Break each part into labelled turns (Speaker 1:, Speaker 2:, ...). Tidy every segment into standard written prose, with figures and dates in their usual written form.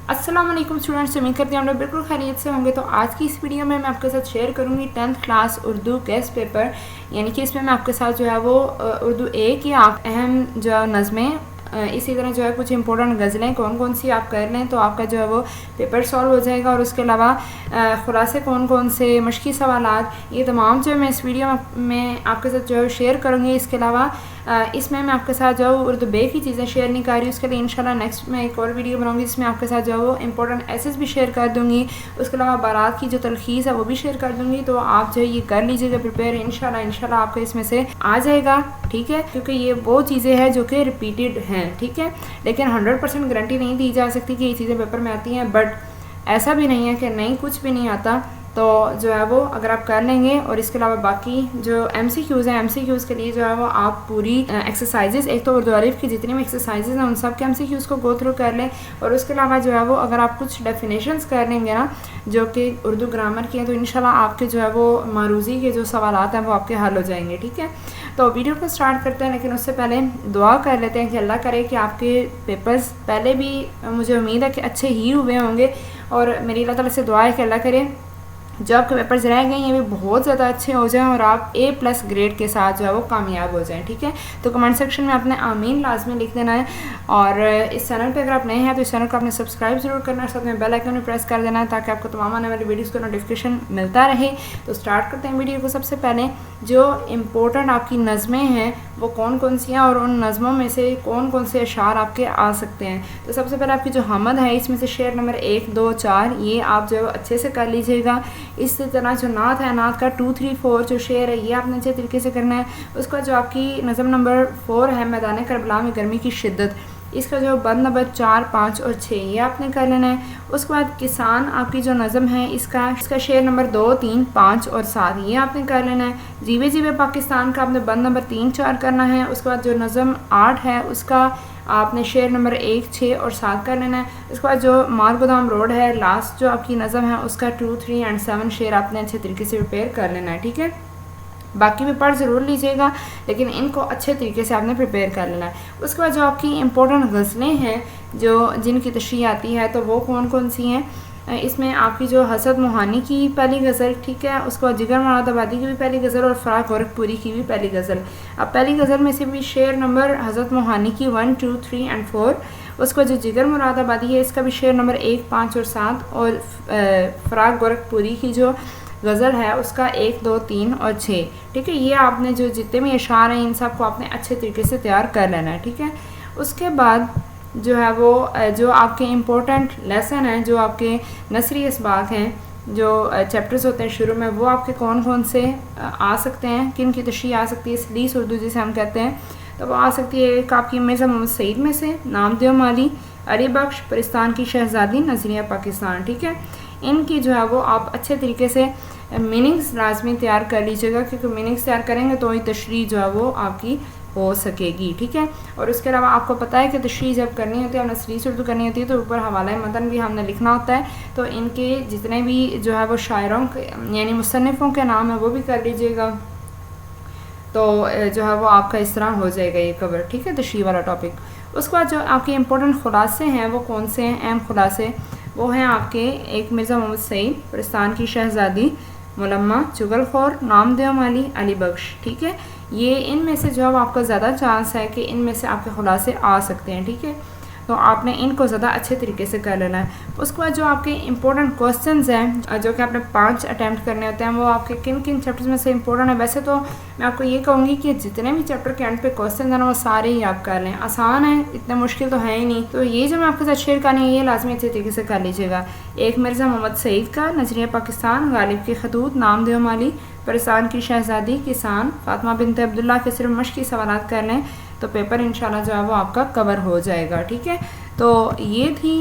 Speaker 1: अस्सलाम वालेकुम स्टूडेंट्स, उम्मीद करती हूँ आप लोग बिल्कुल खैरियत से होंगे। तो आज की इस वीडियो में मैं आपके साथ शेयर करूँगी 10th class Urdu guest paper, यानी कि इसमें मैं आपके साथ जो है वो उर्दू ए की अहम जो नज़में, इसी तरह जो है कुछ इंपॉर्टेंट गज़लें कौन कौन सी आप कर लें तो आपका जो है वो पेपर सॉल्व हो जाएगा। और उसके अलावा खुलासे कौन कौन से, मशकी सवालात, ये तमाम जो मैं इस वीडियो में आपके साथ जो है शेयर करूँगी। इसके अलावा इसमें मैं आपके साथ जो उर्दू बे की चीज़ें शेयर नहीं कर रही, उसके लिए इंशाल्लाह नेक्स्ट मैं एक और वीडियो बनाऊंगी जिसमें आपके साथ जो वो इंपॉर्टेंट एसेस भी शेयर कर दूंगी। उसके अलावा बारात की जो तलखीस है वो भी शेयर कर दूंगी। तो आप जो है ये कर लीजिएगा प्रिपेयर, इंशाल्लाह आपको इसमें से आ जाएगा, ठीक है। क्योंकि ये वो चीज़ें हैं जो कि रिपीटेड हैं, ठीक है, लेकिन 100% गारंटी नहीं दी जा सकती कि ये चीज़ें पेपर में आती हैं। बट ऐसा भी नहीं है कि नहीं, कुछ भी नहीं आता। तो जो है वो अगर आप कर लेंगे, और इसके अलावा बाकी जो MCQs हैं, MCQs के लिए जो है वो आप पूरी एक्सरसाइजेस, एक तो उर्दू अलिफ की जितनी भी एक्सरसाइजेस हैं उन सब के MCQs को गो थ्रू कर लें। और उसके अलावा जो है वो अगर आप कुछ डेफिनेशंस कर लेंगे ना जो कि उर्दू ग्रामर की हैं, तो इंशाल्लाह आपके जो है वो मारूजी के जो सवालात हैं वो आपके हल हो जाएंगे, ठीक है। तो वीडियो को स्टार्ट करते हैं, लेकिन उससे पहले दुआ कर लेते हैं कि अल्लाह करे कि आपके पेपर्स पहले भी मुझे उम्मीद है कि अच्छे ही हुए होंगे, और मेरी अल्लाह ताला से दुआ है कि अल्लाह करे जो आपके पेपर्स रह गए ये भी बहुत ज़्यादा अच्छे हो जाएं और आप A+ ग्रेड के साथ जो है वो कामयाब हो जाएं, ठीक है। तो कमेंट सेक्शन में आपने आमीन लाजमी लिख देना है। और इस चैनल पे अगर आप नए हैं तो इस चैनल को आपने सब्सक्राइब ज़रूर करना है, साथ में बेल आइकन में प्रेस कर देना है ताकि आपको तमाम आने वाली वीडियोज़ का नोटिफिकेशन मिलता रहे। तो स्टार्ट करते हैं वीडियो को। सबसे पहले जो इम्पोर्टेंट आपकी नज़में हैं वो कौन कौन सी हैं और उन नज़मों में से कौन कौन से अशार आपके आ सकते हैं। तो सबसे पहले आपकी जो हमद है, इसमें से शेर नंबर 1, 2, 4 ये आप जो अच्छे से कर लीजिएगा। इस तरह जो नात है, नात का 2, 3, 4 जो शेर है ये आपने अच्छे तरीके से करना है। उसका जो आपकी नज़म नंबर 4 है, मैदान करबला में गर्मी की शिद्दत, इसका जो बंद नंबर 4, 5 और 6 ये आपने कर लेना है। उसके बाद किसान आपकी जो नज़म है इसका शेर नंबर 2, 3, 5 और 7 ये आपने कर लेना है। जीवे जीवे पाकिस्तान का आपने बंद नंबर 3, 4 करना है। उसके बाद जो नज़म 8 है उसका आपने शेर नंबर 1, 6 और 7 कर लेना है। उसके बाद जो मार गोदाम रोड है, लास्ट जो आपकी नज़म है उसका 2, 3 एंड 7 शेर आपने अच्छे तरीके से प्रिपेयर कर लेना है, ठीक है। बाकी भी पढ़ ज़रूर लीजिएगा, लेकिन इनको अच्छे तरीके से आपने प्रिपेयर कर लेना है। उसके बाद जो आपकी इंपॉर्टेंट गज़लें हैं जो जिनकी तशरीह आती है तो वो कौन कौन सी हैं। इसमें आपकी जो हसद मोहानी की पहली गज़ल, ठीक है, उसके बाद जिगर मुरादाबादी की भी पहली गज़ल और फ़राक गोरखपुरी की भी पहली गज़ल। अब पहली गज़ल में से भी शेर नंबर हसद मोहानी की 1, 2, 3 एंड 4। उसके बाद जो जिगर मुरादाबादी है इसका भी शेर नंबर 1, 5 और 7। और फ़राक गोरखपुरी की जो गज़ल है उसका 1, 2, 3 और 6, ठीक है। ये आपने जो जितने भी अशार हैं इन सब को आपने अच्छे तरीके से तैयार कर लेना है, ठीक है। उसके बाद जो है वो जो आपके इम्पोर्टेंट लेसन हैं, जो आपके नसरी इसबाक हैं, जो चैप्टर्स होते हैं शुरू में, वो आपके कौन कौन से आ सकते हैं, किन की तशरीह आ सकती है, सलीस उर्दू जिसे हम कहते हैं। तो वो आ सकती है एक आपकी मिर्ज़ा मोहम्मद सईद में से, नामदेव माली, अली बख्श, परिस्तान की शहज़ादी, नज़रिया पाकिस्तान, ठीक है। इनकी जो है वो आप अच्छे तरीके से मीनिंग्स लाजमी तैयार कर लीजिएगा, क्योंकि मीनिंग्स तैयार करेंगे तो ही तशरीह जो है वो आपकी हो सकेगी, ठीक है। और उसके अलावा आपको पता है कि तशरीह जब करनी होती है, हमने सलीस उर्दू करनी होती है तो ऊपर हवाला मतन भी हमने लिखना होता है। तो इनके जितने भी जो है वो शायरों के यानी मुसन्निफ़ों के नाम है वो भी कर लीजिएगा। तो जो है वो आपका इस तरह हो जाएगा ये कवर, ठीक है, तशरीह वाला टॉपिक। उसके बाद जो आपके इंपॉर्टेंट खुलासे हैं वो कौन से हैं, अहम खुलासे वो हैं आपके एक मिर्ज़ा मोहम्मद सईद, परिस्तान की शहज़ादी, मुलम्मा, चुगलखोर, नामदेव माली, अली बख्श, ठीक है। ये इनमें से जो है आपका ज़्यादा चांस है कि इनमें से आपके खुलासे आ सकते हैं, ठीक है। तो आपने इनको ज़्यादा अच्छे तरीके से कर लेना है। उसके बाद जो आपके इंपॉर्टेंट क्वेश्चंस हैं जो कि आपने 5 अटैम्प्ट करने होते हैं, वो आपके किन किन चैप्टर्स में से इंपॉर्टेंट है। वैसे तो मैं आपको ये कहूँगी कि जितने भी चैप्टर के एंड पे क्वेश्चन हैं ना वो सारे ही आप कर लें, आसान है, इतना मुश्किल तो है ही नहीं। तो ये जो मैं आपके साथ शेयर करनी है ये लाजमी अच्छे तरीके से कर लीजिएगा। एक मिर्ज़ा मोहम्मद सईद का नज़रिया पाकिस्तान, गालिब की खतूत, नामदेव माली, परिस्तान की शहज़ादी, किसान, फातिमा बिनत अब्दुल्ला के सिर्फ मशकी सवालात कर लें तो पेपर इंशाल्लाह जो है वो आपका कवर हो जाएगा, ठीक है। तो ये थी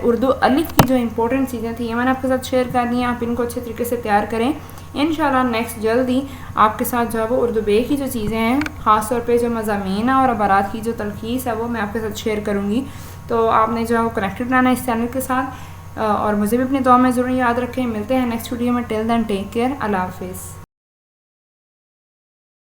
Speaker 1: उर्दू अलिफ की जो इंपॉर्टेंट चीज़ें थी, ये मैंने आपके साथ शेयर कर दी हैं। आप इनको अच्छे तरीके से तैयार करें, इंशाल्लाह नेक्स्ट जल्दी आपके साथ जो है वो उर्दू बे की जो चीज़ें हैं, ख़ास तौर पे जो मज़ामीन है और बारात की जो तलखीस है वो मैं आपके साथ शेयर करूँगी। तो आपने जो है वो कनेक्टेड रहना है इस चैनल के साथ, और मुझे भी अपनी दुआ में ज़रूर याद रखें। मिलते हैं नेक्स्ट वीडियो में। टिल देन टेक केयर, अल्लाह हाफिज़।